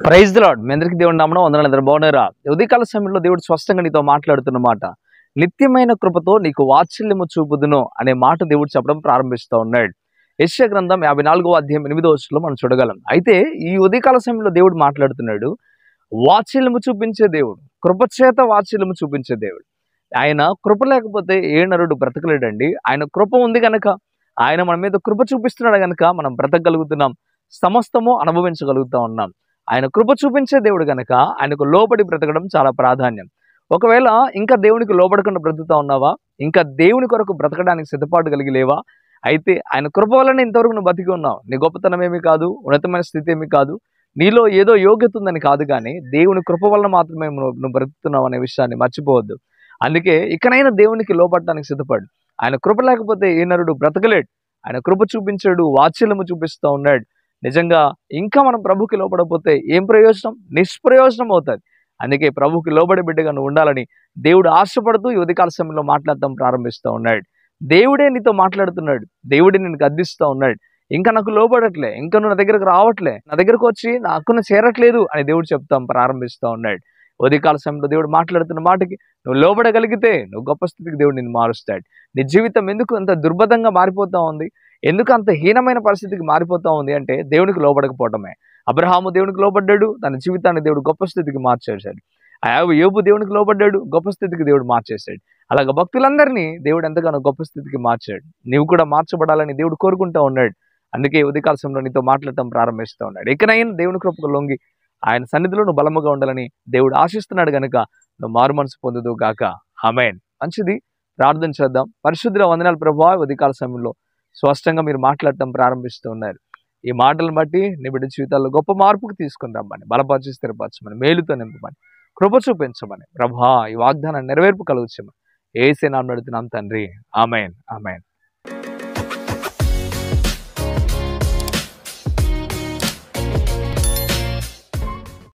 Praise the lord. మీ అందరికీ దేవుని నామమున వందనాలు. అందరూ బాగున్నారా? ఉదయకాల సమయంలో దేవుడు స్పష్టంగా నీతో మాట్లాడుతున్న మాట, నిత్యమైన కృపతో నీకు వాత్సల్యము చూపుదును అనే మాట దేవుడు చెప్పడం ప్రారంభిస్తూ ఉన్నాడు. యెషయా గ్రంథం 54వ అధ్యాయం 8వ వచనంలో మనం చూడగలం. అయితే ఈ ఉదయకాల సమయంలో దేవుడు మాట్లాడుతున్నాడు, వాత్సల్యము చూపించే దేవుడు, కృపచేత వాత్సల్యము చూపించే దేవుడు. ఆయన కృప లేకపోతే ఏ నరుడు బ్రతకలేడండి. ఆయన కృప ఉంది గనక, ఆయన మన మీద కృప చూపిస్తున్నాడు గనక మనం బ్రతకగలుగుతున్నాం, సమస్తము అనుభవించగలుగుతా ఉన్నాం. ఆయన కృప చూపించే దేవుడు గనక ఆయనకు లోబడి బ్రతకడం చాలా ప్రాధాన్యం. ఒకవేళ ఇంకా దేవునికి లోబడకుండా బ్రతుకుతా ఉన్నావా, ఇంకా దేవుని కొరకు బ్రతకడానికి సిద్ధపాటు కలిగి లేవా, అయితే ఆయన కృప వల్లనే ఇంతవరకు నువ్వు బతికి ఉన్నావు. నీ గొప్పతనం ఏమి కాదు, ఉన్నతమైన స్థితి ఏమి కాదు, నీలో ఏదో యోగ్యత ఉందని కాదు, కానీ దేవుని కృప వల్ల మాత్రమే నువ్వు బ్రతుకుతున్నావు అనే విషయాన్ని మర్చిపోవద్దు. అందుకే ఇకనైనా దేవునికి లోబడటానికి సిద్ధపడు. ఆయన కృప లేకపోతే ఏ నరుడు బ్రతకలేడు. ఆయన కృప చూపించాడు, వాత్సల్యము చూపిస్తూ ఉన్నాడు. నిజంగా ఇంకా మనం ప్రభుకి లోబడకపోతే ఏం ప్రయోజనం? నిష్ప్రయోజనం అవుతుంది. అందుకే ప్రభుకి లోబడి బిడ్డగా నువ్వు ఉండాలని దేవుడు ఆశపడుతూ ఈ ఉదయకాల సమయంలో మాట్లాడటం ప్రారంభిస్తూ ఉన్నాడు. దేవుడే నీతో మాట్లాడుతున్నాడు, దేవుడే నిన్ను గద్దిస్తూ ఉన్నాడు. ఇంకా నాకు లోబడట్లే, ఇంకా నువ్వు నా దగ్గరకు రావట్లే, నా దగ్గరకు వచ్చి నా హక్కును చేరట్లేదు అని దేవుడు చెప్తాం ప్రారంభిస్తూ ఉన్నాడు. ఉదయకాల సమయంలో దేవుడు మాట్లాడుతున్న మాటకి నువ్వు లోబడగలిగితే నువ్వు గొప్ప స్థితికి దేవుడు నిన్ను మారుస్తాడు. నీ జీవితం ఎందుకు అంత దుర్భరంగా మారిపోతా ఉంది, ఎందుకు అంత హీనమైన పరిస్థితికి మారిపోతా ఉంది అంటే దేవునికి లోబడకపోవటమే. అబ్రహాము దేవునికి లోబడ్డాడు, తన జీవితాన్ని దేవుడు గొప్ప స్థితికి మార్చేశాడు. యోబు దేవునికి లోబడ్డాడు, గొప్ప స్థితికి దేవుడు మార్చేశాడు. అలాగే భక్తులందరినీ దేవుడు ఎంతగానో గొప్ప స్థితికి మార్చాడు. నీవు కూడా మార్చబడాలని దేవుడు కోరుకుంటూ ఉన్నాడు. అందుకే ఉదయకాల సమయంలో నీతో మాట్లాడటం ప్రారంభిస్తూ ఉన్నాడు. ఇకనైనా దేవుని కృపకు లొంగి ఆయన సన్నిధిలో నువ్వు బలముగా ఉండాలని దేవుడు ఆశిస్తున్నాడు గనుక నువ్వు మారు మనసు పొందుదు గాక. ఆమేన్. మంచిది, ప్రార్థన చేద్దాం. పరిశుద్ధుల వందనాలు ప్రభువా, ఉదయకాల సమయంలో స్పష్టంగా మీరు మాట్లాడటం ప్రారంభిస్తూ ఉన్నారు. ఈ మాటలను బట్టి నీ బిడ్డ జీవితాల్లో గొప్ప మార్పుకు తీసుకుని రమ్మని, బలపరిచి స్థిరపరచమని, మేలుతో నింపమని, కృప చూపించమని ప్రభువా, ఈ వాగ్దానాన్ని నెరవేర్పు కలుగుచమని యేసు నామమున అడుగుతున్నాం తండ్రి. ఆమేన్. ఆమేన్.